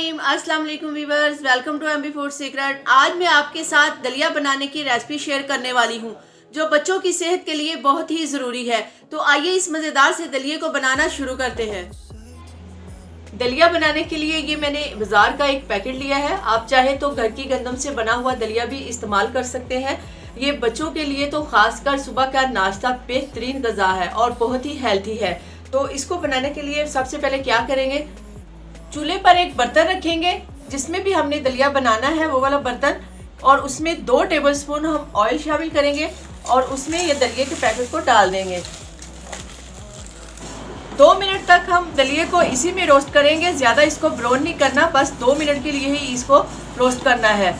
रहीम अस्सलाम वालेकुम viewers, welcome to MB food secret. आज मैं आपके साथ दलिया बनाने की रेसिपी शेयर करने वाली हूँ जो बच्चों की सेहत के लिए बहुत ही ज़रूरी है। तो आइए इस मज़ेदार से दलिये को बनाना शुरू करते हैं। दलिया बनाने के लिए ये मैंने बाज़ार का एक पैकेट लिया है। आप चाहे तो घर की गंदम से बना हुआ दलिया भी इस्तेमाल कर सकते हैं। ये बच्चों के लिए तो खासकर सुबह का नाश्ता बेहतरीन ग़िज़ा है और बहुत ही हेल्थी है। तो इसको बनाने के लिए सबसे पहले क्या करेंगे, चूल्हे पर एक बर्तन रखेंगे जिसमें भी हमने दलिया बनाना है वो वाला बर्तन, और उसमें 2 टेबलस्पून हम ऑयल शामिल करेंगे और उसमें ये दलिये के पैकेट को डाल देंगे। 2 मिनट तक हम दलिये को इसी में रोस्ट करेंगे। ज़्यादा इसको ब्राउन नहीं करना, बस 2 मिनट के लिए ही इसको रोस्ट करना है।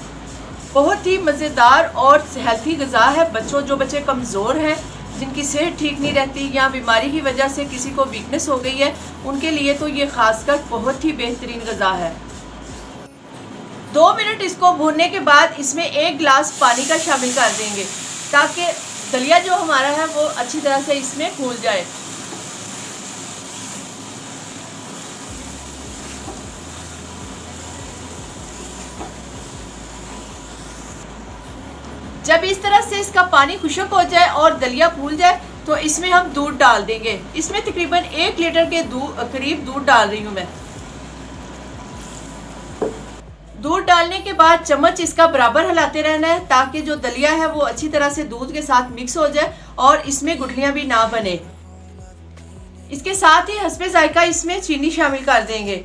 बहुत ही मज़ेदार और हेल्थी ग़िज़ा है। जो बच्चे कमज़ोर हैं, जिनकी सेहत ठीक नहीं रहती या बीमारी की वजह से किसी को वीकनेस हो गई है, उनके लिए तो ये खासकर बहुत ही बेहतरीन ग़िज़ा है। 2 मिनट इसको भूनने के बाद इसमें 1 गिलास पानी का शामिल कर देंगे ताकि दलिया जो हमारा है वो अच्छी तरह से इसमें फूल जाए। जब इस तरह से इसका पानी खुश्क हो जाए और दलिया फूल जाए तो इसमें हम दूध डाल देंगे। इसमें तकरीबन 1 लीटर के करीब दूध डाल रही हूँ मैं। दूध डालने के बाद चम्मच इसका बराबर हिलाते रहना है ताकि जो दलिया है वो अच्छी तरह से दूध के साथ मिक्स हो जाए और इसमें गुठलियां भी ना बने। इसके साथ ही हस्बे जायका इसमें चीनी शामिल कर देंगे।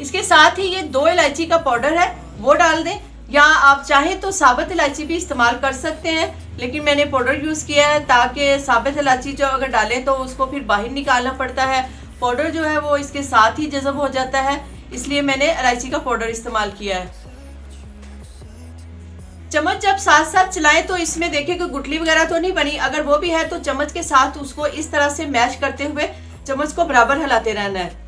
इसके साथ ही ये 2 इलायची का पाउडर है वो डाल दें, या आप चाहें तो साबुत इलायची भी इस्तेमाल कर सकते हैं, लेकिन मैंने पाउडर यूज़ किया है ताकि साबुत इलायची जो अगर डालें तो उसको फिर बाहर निकालना पड़ता है। पाउडर जो है वो इसके साथ ही जज़ब हो जाता है, इसलिए मैंने इलायची का पाउडर इस्तेमाल किया है। चम्मच जब साथ साथ चलाएं तो इसमें देखें कि गुठली वगैरह तो नहीं बनी। अगर वो भी है तो चम्मच के साथ उसको इस तरह से मैश करते हुए चम्मच को बराबर हिलाते रहना है।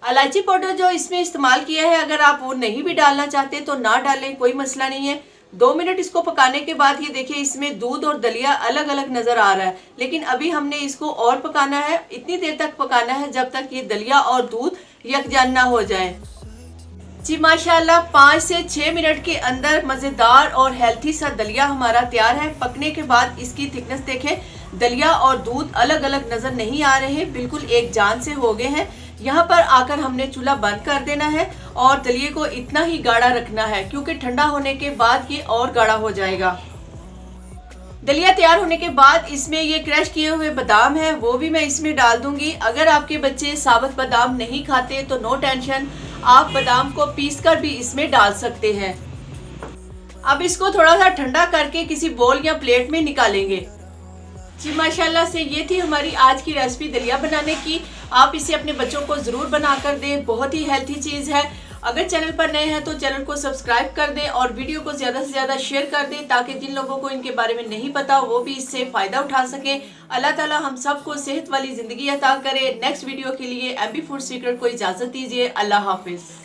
इलायची पाउडर जो इसमें इस्तेमाल किया है, अगर आप वो नहीं भी डालना चाहते तो ना डालें, कोई मसला नहीं है। 2 मिनट इसको पकाने के बाद ये देखिए इसमें दूध और दलिया अलग अलग नज़र आ रहा है, लेकिन अभी हमने इसको और पकाना है। इतनी देर तक पकाना है जब तक ये दलिया और दूध यकजान ना हो जाए। जी माशाल्लाह 5 से 6 मिनट के अंदर मज़ेदार और हेल्थी सा दलिया हमारा तैयार है। पकने के बाद इसकी थिकनेस देखें, दलिया और दूध अलग अलग नज़र नहीं आ रहे, बिल्कुल एक जान से हो गए हैं। यहाँ पर आकर हमने चूल्हा बंद कर देना है और दलिये को इतना ही गाढ़ा रखना है क्योंकि ठंडा होने के बाद ये और गाढ़ा हो जाएगा। दलिया तैयार होने के बाद इसमें ये क्रश किए हुए बादाम है वो भी मैं इसमें डाल दूंगी। अगर आपके बच्चे साबुत बादाम नहीं खाते तो नो टेंशन, आप बादाम को पीस कर भी इसमें डाल सकते हैं। अब इसको थोड़ा सा ठंडा करके किसी बोल या प्लेट में निकालेंगे। जी माशाल्लाह से ये थी हमारी आज की रेसिपी दलिया बनाने की। आप इसे अपने बच्चों को ज़रूर बना कर दें, बहुत ही हेल्थी चीज़ है। अगर चैनल पर नए हैं तो चैनल को सब्सक्राइब कर दें और वीडियो को ज़्यादा से ज़्यादा शेयर कर दें ताकि जिन लोगों को इनके बारे में नहीं पता वो भी इससे फ़ायदा उठा सकें। अल्लाह ताला हम सबको सेहत वाली ज़िंदगी अता करे। नेक्स्ट वीडियो के लिए एमबी फूड सीक्रेट को इजाज़त दीजिए। अल्लाह हाफिज़।